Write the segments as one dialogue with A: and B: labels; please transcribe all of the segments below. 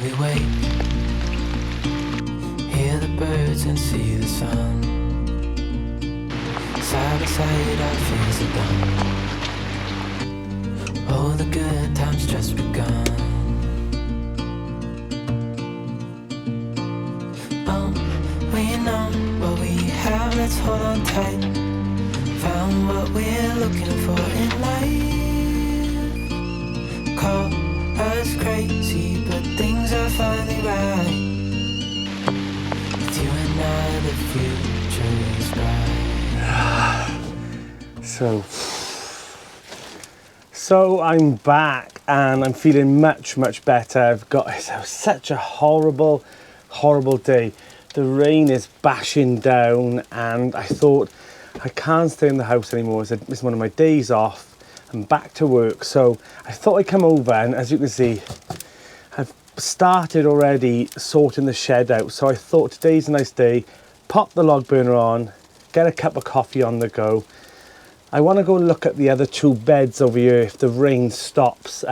A: we wake, hear the birds and see the sun. Side by side our fears are done. Oh, the good times just begun. Oh, we know what we have, let's hold on tight. Found what we're looking for in life. Call us crazy, but things are finally right. With you and I, the future is bright.
B: So I'm back and I'm feeling much better. It was such a horrible day. The rain is bashing down and I thought I can't stay in the house anymore. It's one of my days off. I'm back to work, so I thought I'd come over, and as you can see, I've started already sorting the shed out. So I thought today's a nice day, pop the log burner on, get a cup of coffee on the go. I want to go look at the other two beds over here if the rain stops,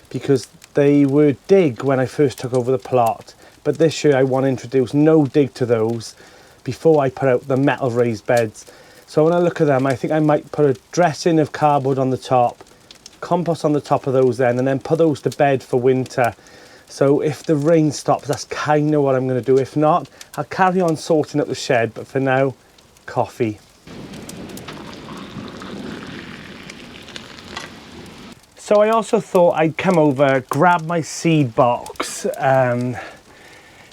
B: because they were dig when I first took over the plot, but this year I want to introduce no dig to those before I put out the metal raised beds. So when I look at them, I think I might put a dressing of cardboard on the top, compost on the top of those then, and then put those to bed for winter. So if the rain stops, that's kind of what I'm going to do. If not, I'll carry on sorting up the shed, but for now, coffee. So I also thought I'd come over, grab my seed box,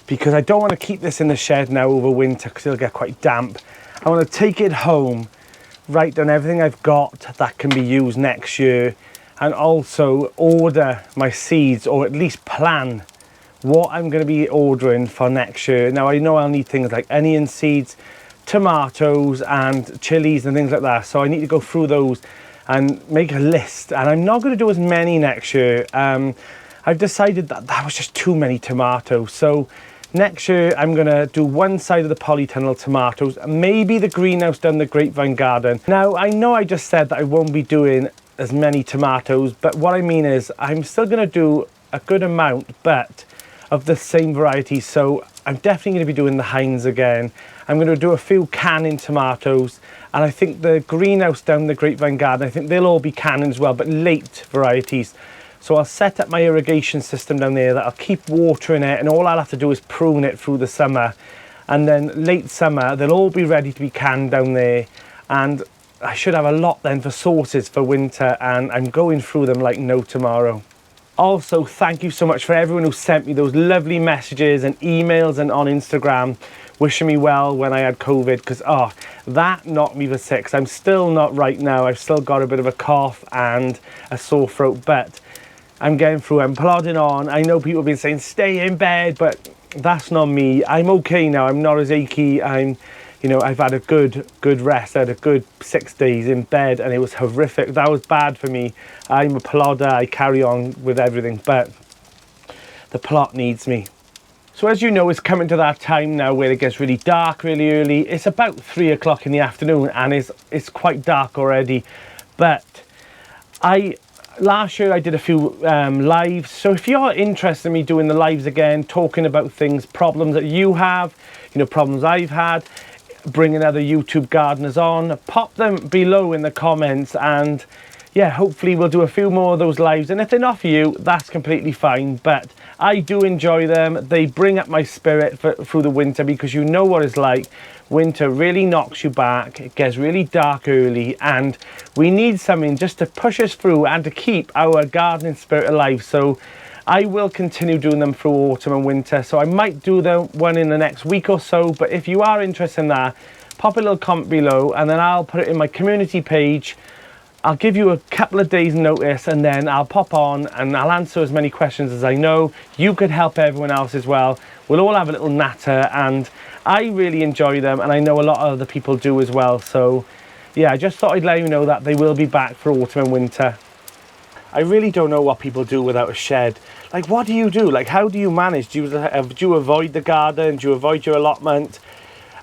B: because I don't want to keep this in the shed now over winter because it'll get quite damp. I want to take it home, write down everything I've got that can be used next year, and also order my seeds, or at least plan what I'm going to be ordering for next year. Now I know I'll need things like onion seeds, tomatoes and chilies and things like that, so I need to go through those and make a list. And I'm not going to do as many next year. I've decided that was just too many tomatoes, so next year I'm going to do one side of the polytunnel tomatoes, maybe the greenhouse down the grapevine garden. Now I know I just said that I won't be doing as many tomatoes, but what I mean is I'm still going to do a good amount, but of the same variety. So I'm definitely going to be doing the Heinz again. I'm going to do a few canning tomatoes, and I think the greenhouse down the grapevine garden, I think they'll all be canning as well, but late varieties. So I'll set up my irrigation system down there that I'll keep watering it, and all I'll have to do is prune it through the summer, and then late summer they'll all be ready to be canned down there, and I should have a lot then for sauces for winter, and I'm going through them like no tomorrow. Also, thank you so much for everyone who sent me those lovely messages and emails and on Instagram wishing me well when I had COVID, because that knocked me for six. I'm still not right now. I've still got a bit of a cough and a sore throat, but I'm getting through. I'm plodding on. I know people have been saying stay in bed, but that's not me. I'm okay now. I'm not as achy. I've had a good rest. I had a good 6 days in bed and it was horrific. That was bad for me. I'm a plodder. I carry on with everything, but the plot needs me. So as you know, it's coming to that time now where it gets really dark really early. It's about 3 o'clock in the afternoon and it's quite dark already. But last year I did a few lives. So if you're interested in me doing the lives again, talking about things, problems that you have, problems I've had, bringing other YouTube gardeners on, pop them below in the comments, and yeah, hopefully we'll do a few more of those lives. And if they're not for you, that's completely fine, but I do enjoy them. They bring up my spirit through the winter, because you know what it's like. Winter really knocks you back. It gets really dark early, and we need something just to push us through and to keep our gardening spirit alive. So I will continue doing them through autumn and winter. So I might do the one in the next week or so, but if you are interested in that, pop a little comment below and then I'll put it in my community page. I'll give you a couple of days notice, and then I'll pop on and I'll answer as many questions as I know. You could help everyone else as well. We'll all have a little natter, and I really enjoy them, and I know a lot of other people do as well. So yeah, I just thought I'd let you know that they will be back for autumn and winter. I really don't know what people do without a shed. Like, what do you do? Like, how do you manage? Do you avoid the garden? Do you avoid your allotment?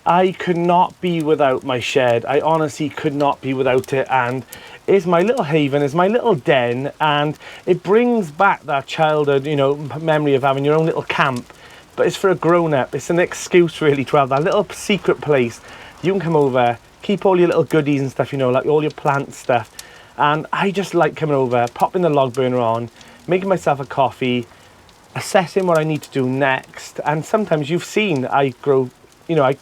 B: I could not be without my shed. I honestly could not be without it, and it's my little haven, it's my little den, and it brings back that childhood, you know, memory of having your own little camp. But it's for a grown-up. It's an excuse really to have that little secret place. You can come over, keep all your little goodies and stuff, you know, like all your plant stuff. And I just like coming over, popping the log burner on, making myself a coffee, assessing what I need to do next. And sometimes you've seen I grow, you know, I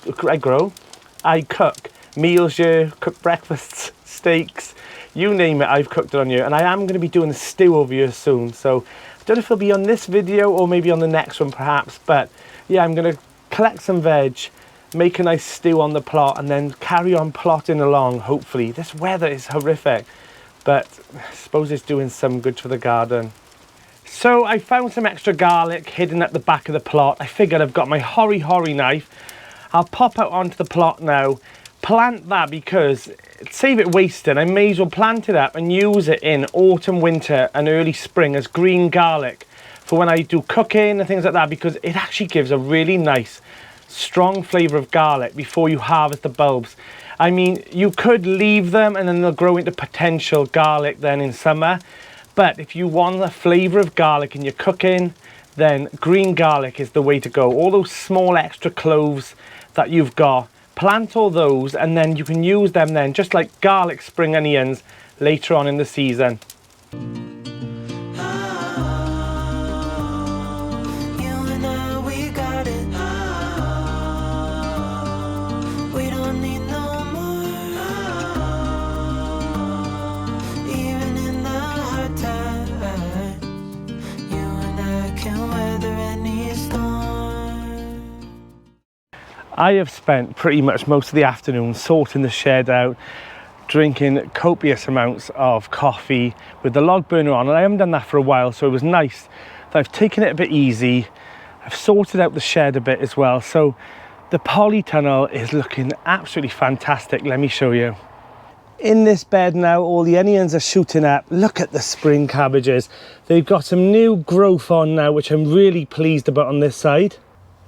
B: cook meals here, cook breakfasts, steaks, you name it, I've cooked it on you. And I am going to be doing a stew over here soon. So I don't know if it'll be on this video or maybe on the next one perhaps. But yeah, I'm going to collect some veg, make a nice stew on the plot, and then carry on plotting along, hopefully. This weather is horrific, but I suppose it's doing some good for the garden. So I found some extra garlic hidden at the back of the plot. I figured I've got my hori knife. I'll pop out onto the plot now, plant that, because save it wasting. I may as well plant it up and use it in autumn, winter and early spring as green garlic for when I do cooking and things like that, because it actually gives a really nice strong flavour of garlic before you harvest the bulbs. I mean, you could leave them and then they'll grow into potential garlic then in summer. But if you want the flavour of garlic in your cooking, then green garlic is the way to go. All those small extra cloves that you've got, plant all those, and then you can use them then, just like garlic spring onions later on in the season. I have spent pretty much most of the afternoon sorting the shed out, drinking copious amounts of coffee with the log burner on, and I haven't done that for a while, so it was nice that I've taken it a bit easy. I've sorted out the shed a bit as well, so the polytunnel is looking absolutely fantastic. Let me show you. In this bed now, all the onions are shooting up. Look at the spring cabbages. They've got some new growth on now, which I'm really pleased about on this side.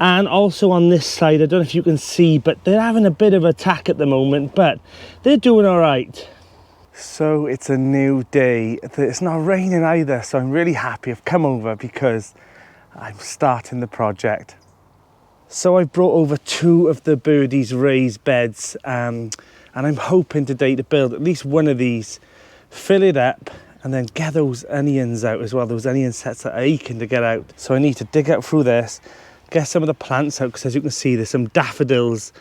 B: And also on this side, I don't know if you can see, but they're having a bit of attack at the moment, but they're doing all right. So it's a new day. It's not raining either, so I'm really happy I've come over because I'm starting the project. So I've brought over 2 of the birdies raised beds, and I'm hoping today to build at least one of these, fill it up, and then get those onions out as well. Those onion sets that are aching to get out. So I need to dig out through this, get some of the plants out, because as you can see there's some daffodils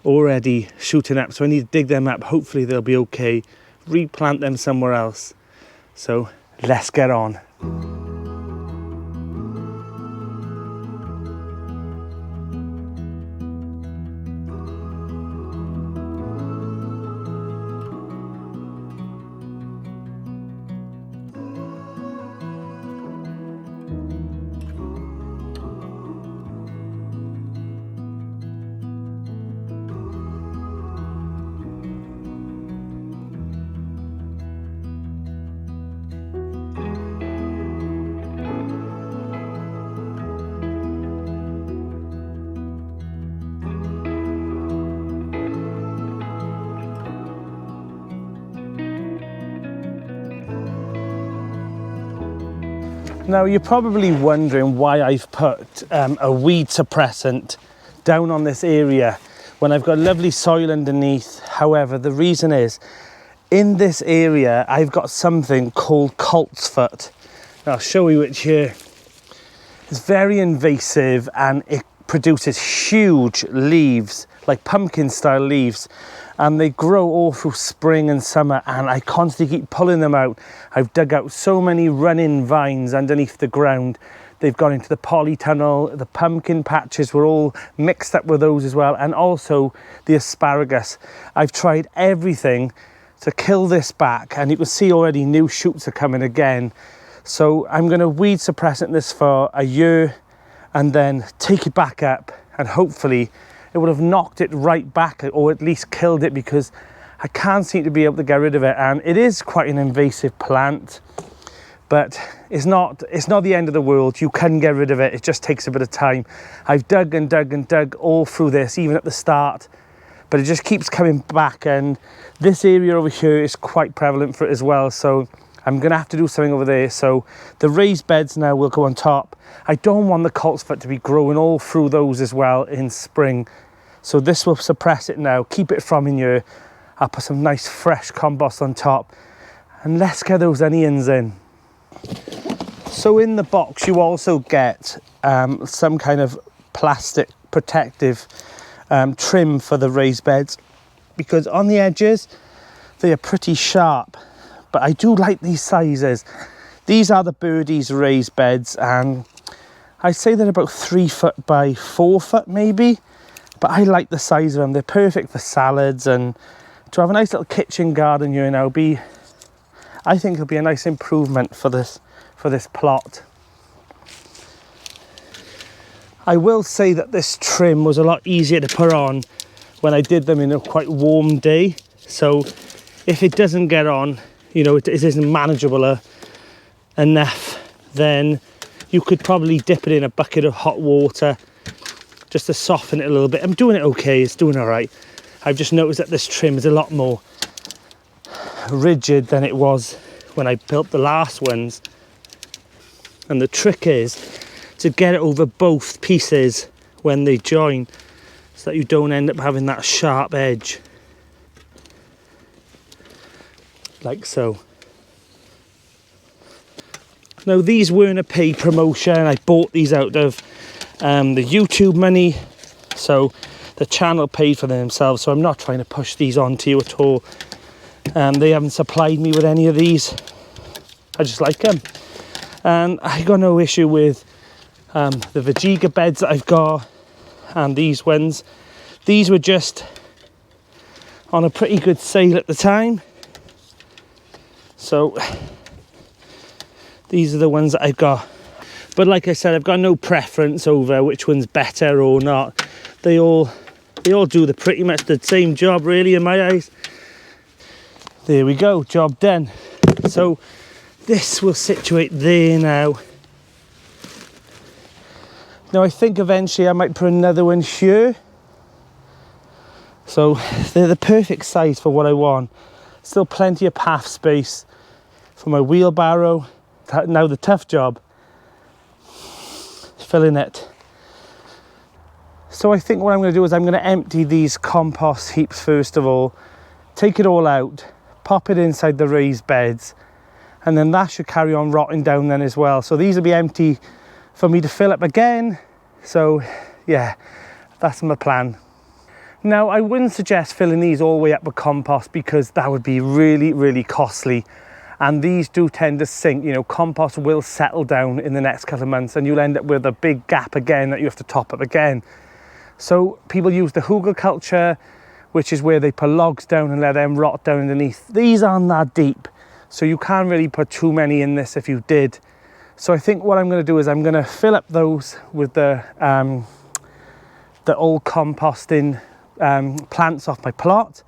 B: already shooting up, so I need to dig them up. Hopefully they'll be okay, replant them somewhere else. So let's get on. Now you're probably wondering why I've put a weed suppressant down on this area when I've got lovely soil underneath. However, the reason is, in this area I've got something called colt's foot. Now, I'll show you it here. It's very invasive and it produces huge leaves, like pumpkin style leaves, and they grow all through spring and summer, and I constantly keep pulling them out. I've dug out so many running vines underneath the ground. They've gone into the polytunnel. The pumpkin patches were all mixed up with those as well, and also the asparagus. I've tried everything to kill this back, and you can see already new shoots are coming again. So I'm going to weed suppressant this for a year and then take it back up, and hopefully it would have knocked it right back, or at least killed it, because I can't seem to be able to get rid of it. And it is quite an invasive plant, but it's not the end of the world. You can get rid of it. It just takes a bit of time. I've dug and dug and dug all through this, even at the start, but it just keeps coming back, and this area over here is quite prevalent for it as well. So I'm gonna have to do something over there. So the raised beds now will go on top. I don't want the coltsfoot to be growing all through those as well in spring. So this will suppress it now, keep it from in here. I'll put some nice fresh compost on top, and let's get those onions in. So in the box you also get some kind of plastic protective trim for the raised beds, because on the edges they are pretty sharp, but I do like these sizes. These are the Birdies raised beds, and I'd say they're about 3 foot by 4 foot maybe, but I like the size of them. They're perfect for salads, and to have a nice little kitchen garden here now I think it'll be a nice improvement for this plot. I will say that this trim was a lot easier to put on when I did them in a quite warm day. So if it doesn't get on, you know, it isn't manageable enough, then you could probably dip it in a bucket of hot water just to soften it a little bit. I'm doing it okay, it's doing all right. I've just noticed that this trim is a lot more rigid than it was when I built the last ones. And the trick is to get it over both pieces when they join, so that you don't end up having that sharp edge. Like so. Now these weren't a paid promotion. I bought these out of the YouTube money, so the channel paid for them themselves, so I'm not trying to push these onto you at all. They haven't supplied me with any of these. I just like them, and I got no issue with the Vegeta beds that I've got, and these ones. These were just on a pretty good sale at the time, so these are the ones that I've got. But like I said, I've got no preference over which one's better or not. They all do pretty much the same job, really, in my eyes. There we go, job done. So this will situate there now. Now I think eventually I might put another one here. So they're the perfect size for what I want. Still plenty of path space for my wheelbarrow. Now the tough job, filling it. So I think what I'm going to do is I'm going to empty these compost heaps first of all, take it all out, pop it inside the raised beds, and then that should carry on rotting down then as well. So these will be empty for me to fill up again. So yeah, that's my plan. Now I wouldn't suggest filling these all the way up with compost, because that would be really, really costly. And these do tend to sink. You know, compost will settle down in the next couple of months, and you'll end up with a big gap again that you have to top up again. So people use the hugelkultur, which is where they put logs down and let them rot down underneath. These aren't that deep, so you can't really put too many in this if you did. So I think what I'm going to do is I'm going to fill up those with the old composting plants off my plot,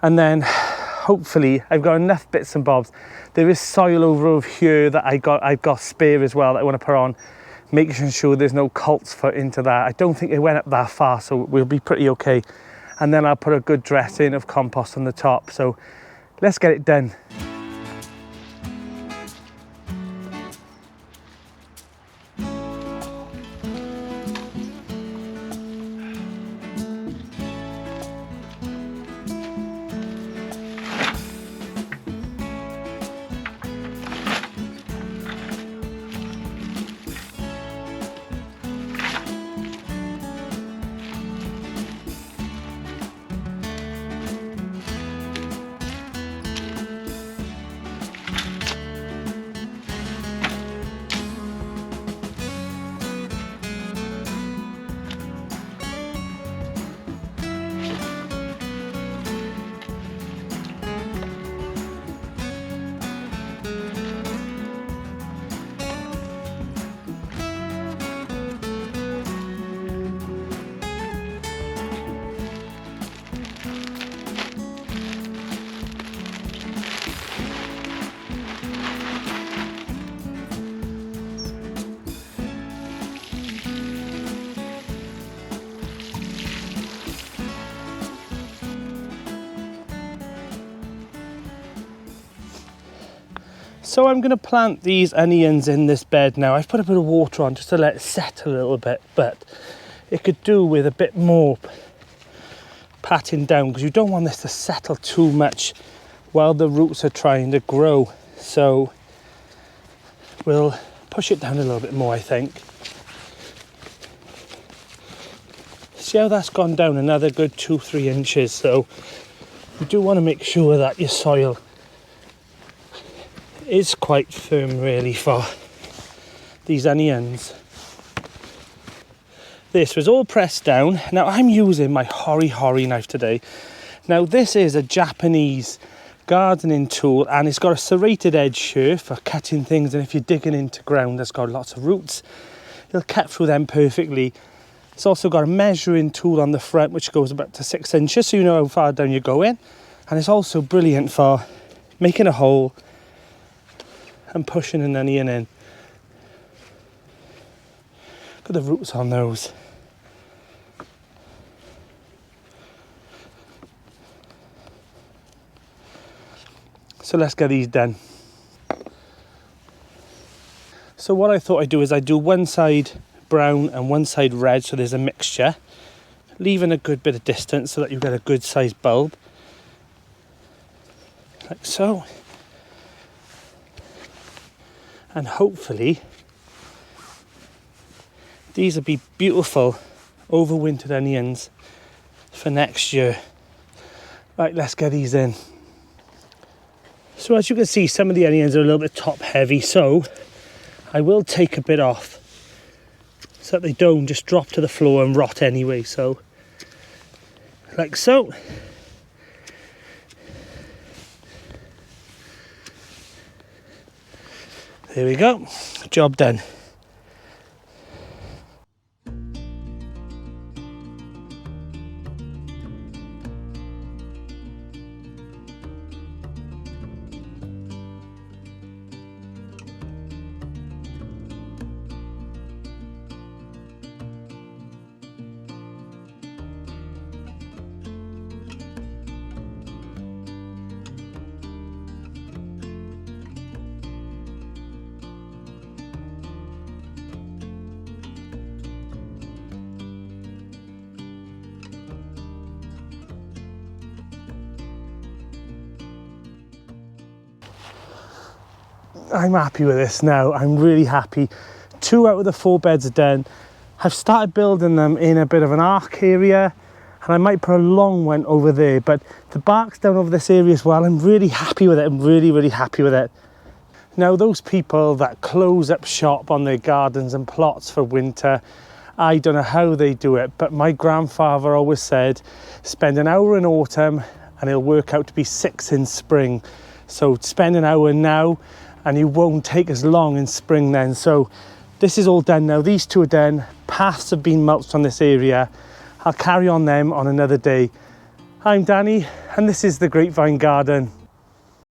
B: and then hopefully I've got enough bits and bobs. There is soil over here that I've got spare as well that I want to put on, making sure there's no coltsfoot into that. I don't think it went up that far, so we'll be pretty okay. And then I'll put a good dressing of compost on the top. So let's get it done. So I'm going to plant these onions in this bed now. I've put a bit of water on just to let it settle a little bit, but it could do with a bit more patting down because you don't want this to settle too much while the roots are trying to grow. So we'll push it down a little bit more, I think. See how that's gone down another good 2-3 inches. So you do want to make sure that your soil is quite firm really for these onions. This was all pressed down. Now I'm using my hori knife today. Now this is a Japanese gardening tool and it's got a serrated edge here for cutting things, and if you're digging into ground that's got lots of roots, it'll cut through them perfectly. It's also got a measuring tool on the front which goes about to 6 inches so you know how far down you're going, and it's also brilliant for making a hole and pushing an onion in. Look at the roots on those. So let's get these done. So what I thought I'd do is I'd do one side brown and one side red so there's a mixture, leaving a good bit of distance so that you get a good sized bulb. Like so. And hopefully these will be beautiful overwintered onions for next year. Right, let's get these in. So as you can see, some of the onions are a little bit top heavy, so I will take a bit off so that they don't just drop to the floor and rot anyway. So like so. There we go, job done. I'm happy with this now. I'm really happy. 2 out of the 4 beds are done. I've started building them in a bit of an arc area, and I might put a long one over there, but the bark's down over this area as well. I'm really happy with it. I'm really happy with it. Now those people that close up shop on their gardens and plots for winter, I don't know how they do it, but my grandfather always said spend an hour in autumn and it'll work out to be 6 in spring. So spend an hour now and you won't take as long in spring then. So this is all done now. These 2 are done. Paths have been mulched on this area. I'll carry on them on another day. I'm Danny and this is the Grapevine Garden.